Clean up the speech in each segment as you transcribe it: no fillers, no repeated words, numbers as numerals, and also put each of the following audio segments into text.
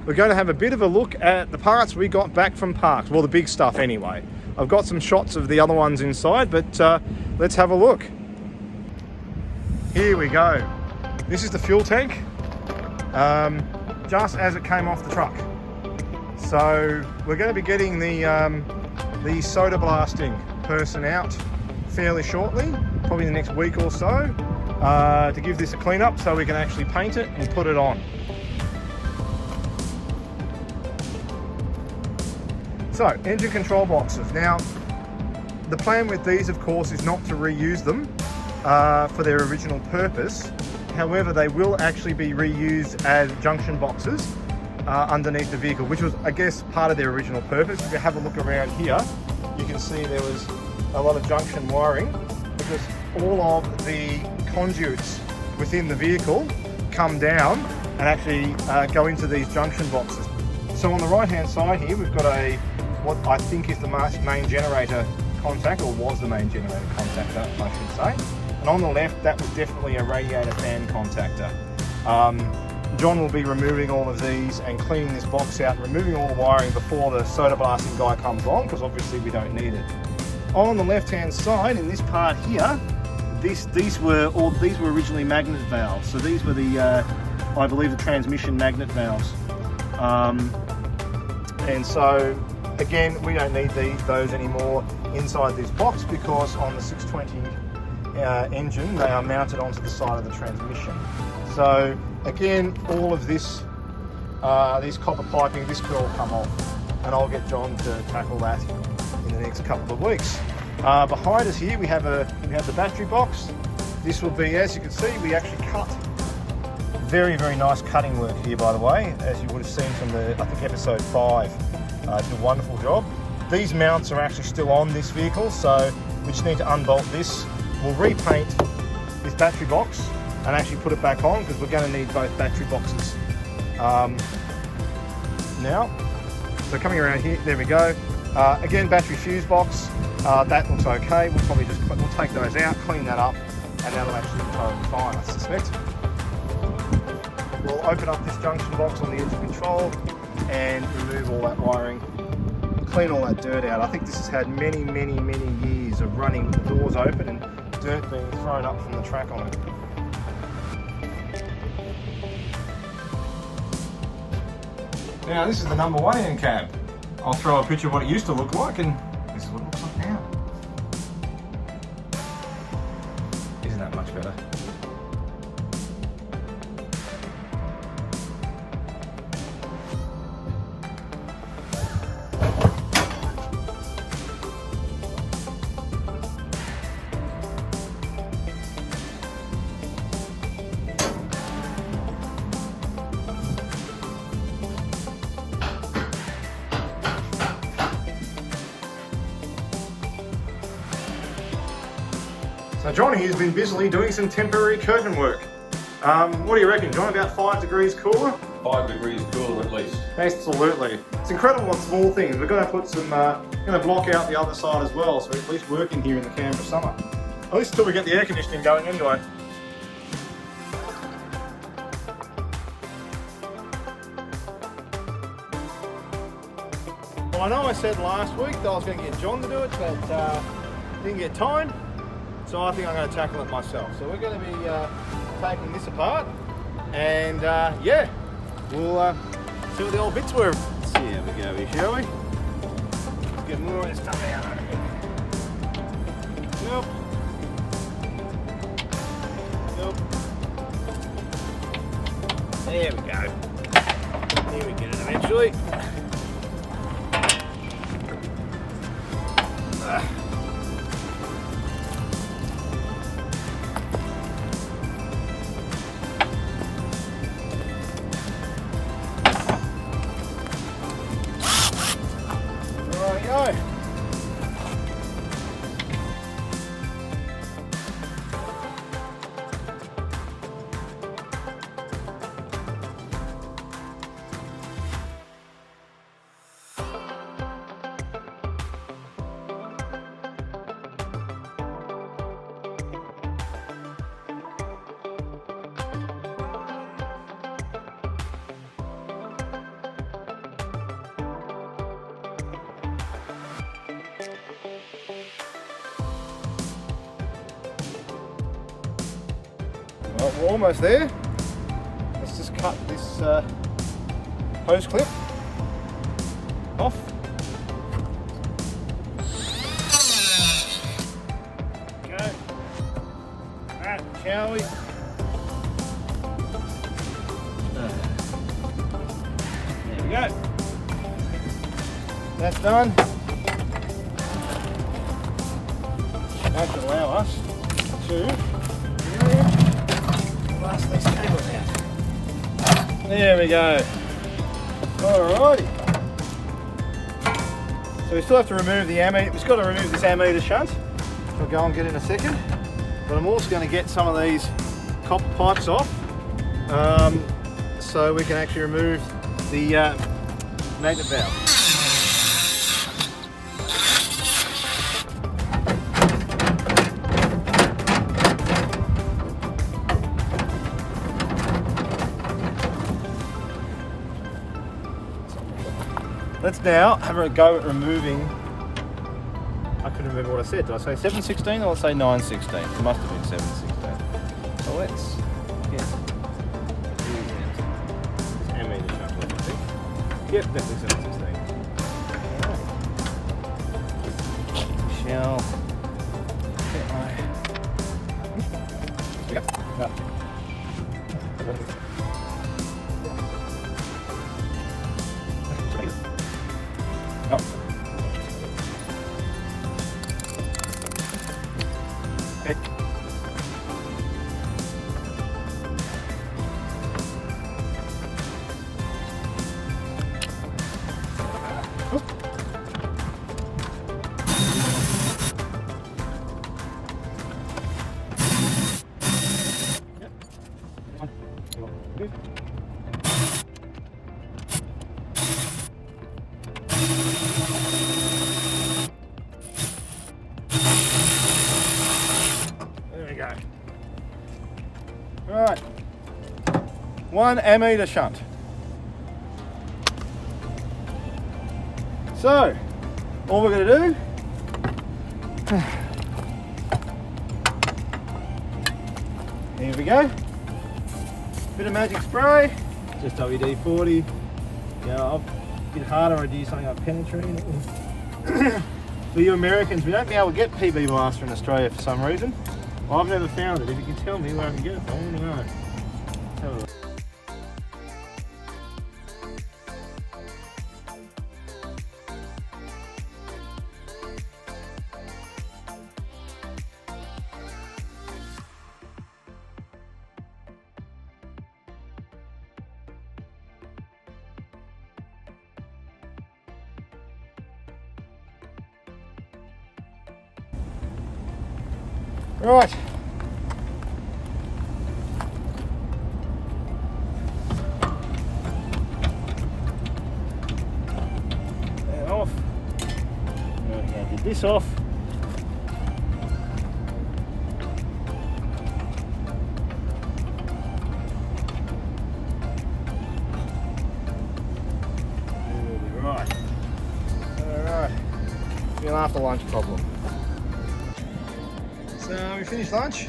we're going to have a bit of a look at the parts we got back from parks. Well, the big stuff anyway. I've got some shots of the other ones inside, but let's have a look. Here we go. This is the fuel tank, just as it came off the truck. So we're going to be getting the soda blasting person out fairly shortly, probably the next week or so, to give this a clean up so we can actually paint it and put it on. So, engine control boxes. Now, the plan with these, of course, is not to reuse them for their original purpose. However, they will actually be reused as junction boxes underneath the vehicle, which was, I guess, part of their original purpose. If you have a look around here, you can see there was a lot of junction wiring because all of the conduits within the vehicle come down and actually go into these junction boxes. So on the right-hand side here, we've got what I think is the main generator contact, or was the main generator contactor, I should say. And on the left, that was definitely a radiator fan contactor. John will be removing all of these and cleaning this box out, removing all the wiring before the soda blasting guy comes on, because obviously we don't need it. On the left-hand side, in this part here, these were originally magnet valves. So these were the, I believe, the transmission magnet valves. And so, again, we don't need those anymore inside this box because on the 620 engine, they are mounted onto the side of the transmission. So, again, all of this copper piping, this could all come off, and I'll get John to tackle that in the next couple of weeks. Behind us here, we have the battery box. This will be, as you can see, we actually cut. Very, very nice cutting work here, by the way, as you would have seen from the, I think, episode 5. Did a wonderful job. These mounts are actually still on this vehicle, so we just need to unbolt this. We'll repaint this battery box and actually put it back on because we're going to need both battery boxes now. So coming around here, there we go. Again, battery fuse box. That looks okay. We'll probably we'll take those out, clean that up, and that'll actually be totally fine, I suspect. We'll open up this junction box on the engine control and remove all that wiring, clean all that dirt out. I think this has had many, many, many years of running with the doors open and dirt being thrown up from the track on it. Now this is the number 1 end cab. I'll throw a picture of what it used to look like, and this is what it looks like now. Isn't that much better? So Johnny has been busily doing some temporary curtain work. What do you reckon, John? About 5 degrees cooler? 5 degrees cooler at least. Absolutely. It's incredible what small things. We're going to put some, going to block out the other side as well, so we're at least working here in the Canberra summer. At least until we get the air conditioning going anyway. Well, I know I said last week that I was going to get John to do it, but didn't get time. So I think I'm going to tackle it myself. So we're going to be taking this apart, and yeah, we'll see what the old bits were. Let's see how we go here, shall we? Let's get more of this stuff out. Nope. Nope. There we go. Here we get it eventually. Right, we're almost there. Let's just cut this hose clip off. Go. Right, shall we? There we go. That's done. That should allow us to blast these cables out. There we go. Alrighty. So we still have to remove the ammeter. We've got to remove this ammeter shunt, which I'll go and get in a second. But I'm also going to get some of these copper pipes off, so we can actually remove the magnet valve. Let's now have a go at removing. I couldn't remember what I said. Did I say 716 or did I say 916? It must have been 716. So let's get this ammeter shunt, I think. Yep, definitely 716. Shall get my. Yep. There we go. Right, one ammeter shunt. So, all we're going to do here we go. Bit of magic spray, just WD-40. Yeah, I'll get harder. I do something like penetrating. For you Americans, we don't be able to get PB Master in Australia for some reason. Well, I've never found it. If you can tell me where I can get it from, I want to know. Have a look. Right. That off. We're going to get this off. Right. Alright. Be an after lunch problem. So we finished lunch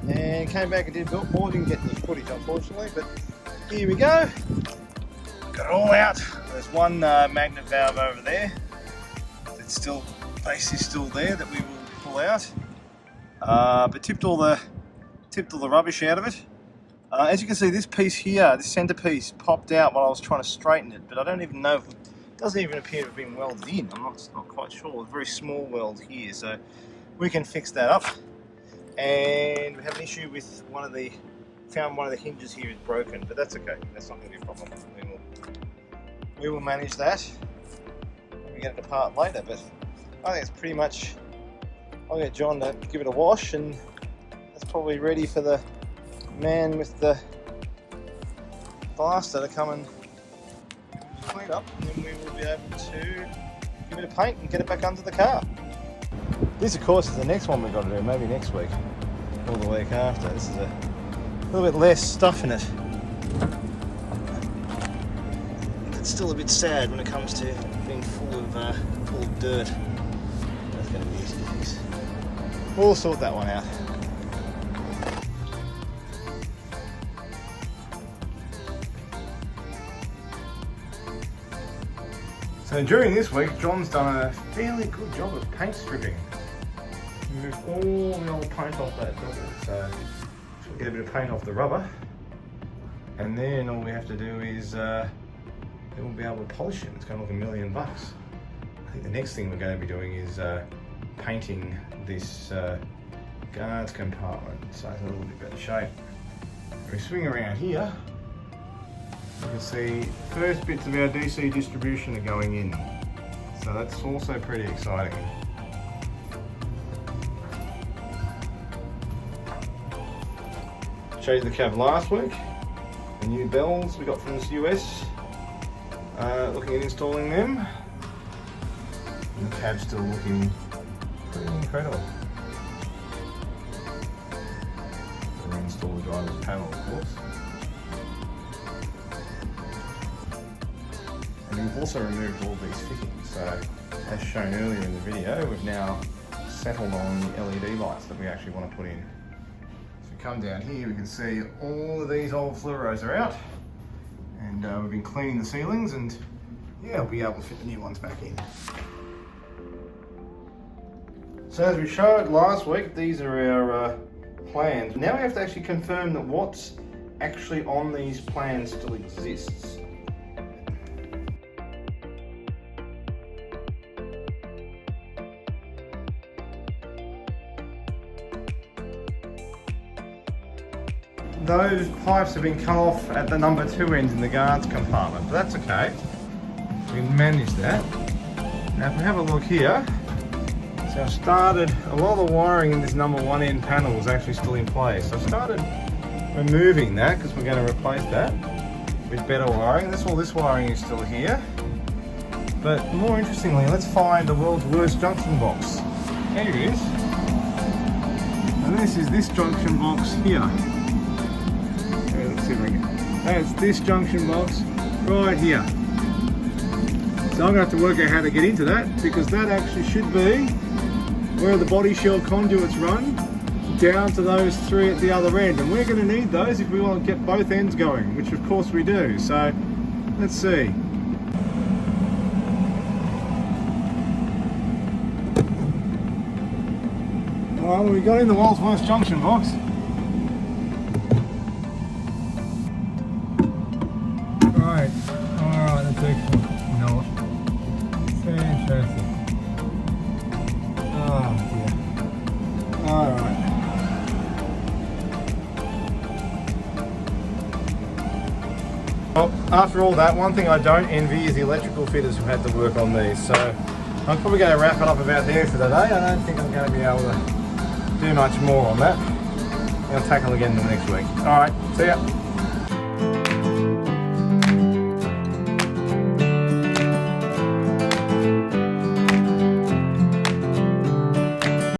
and came back and did a bit more. Didn't get the footage unfortunately, but here we go. Got it all out. There's one magnet valve over there. It's still, base is still there that we will pull out. But tipped all the rubbish out of it. As you can see, this piece here, this centre piece, popped out while I was trying to straighten it. But I don't even know if it doesn't even appear to have been welded in. I'm not quite sure. It's a very small weld here, so we can fix that up. And we have an issue with found one of the hinges here is broken, but that's okay. That's not going to be a problem. We will manage that when we get it apart later. But I think it's pretty much. I'll get John to give it a wash, and that's probably ready for the man with the blaster to come and clean up, and then we will be able to give it a paint and get it back under the car. This, of course, is the next one we've got to do, maybe next week or the week after. This is a little bit less stuff in it. It's still a bit sad when it comes to being full of dirt. That's going to be easy to fix. We'll sort that one out. So during this week, John's done a fairly good job of paint stripping. Removed all the old paint off that double, so we'll get a bit of paint off the rubber, and then all we have to do is then we'll be able to polish it. It's going to look $1 million. I think the next thing we're going to be doing is painting this guards compartment so it's a little bit better shape. If we swing around here, you can see first bits of our DC distribution are going in, so that's also pretty exciting. Showed you the cab last week, the new bells we got from the US, looking at installing them, and the cab's still looking pretty incredible. We'll reinstall the driver's panel, of course. And we've also removed all these fittings, so as shown earlier in the video, we've now settled on the LED lights that we actually want to put in. Come down here, we can see all of these old fluoros are out, and we've been cleaning the ceilings, and yeah, we'll be able to fit the new ones back in. So as we showed last week, these are our plans. Now we have to actually confirm that what's actually on these plans still exists. Those pipes have been cut off at the number 2 end in the guards compartment, but that's okay. We can manage that. Now if we have a look here, so I've started, a lot of the wiring in this number 1 end panel is actually still in place. I've started removing that because we're going to replace that with better wiring. All this wiring is still here. But more interestingly, let's find the world's worst junction box. Here it is. And this is this junction box here. That's this junction box right here. So I'm going to have to work out how to get into that, because that actually should be where the body shell conduits run down to those 3 at the other end, and we're going to need those if we want to get both ends going, which of course we do. So let's see. Well, we got in the world's worst junction box. Alright, that's excellent. No. Fantastic. Oh dear. Alright. Well, after all that, one thing I don't envy is the electrical fitters who had to work on these. So I'm probably going to wrap it up about there for today. I don't think I'm going to be able to do much more on that. I'll tackle again the next week. Alright, see ya.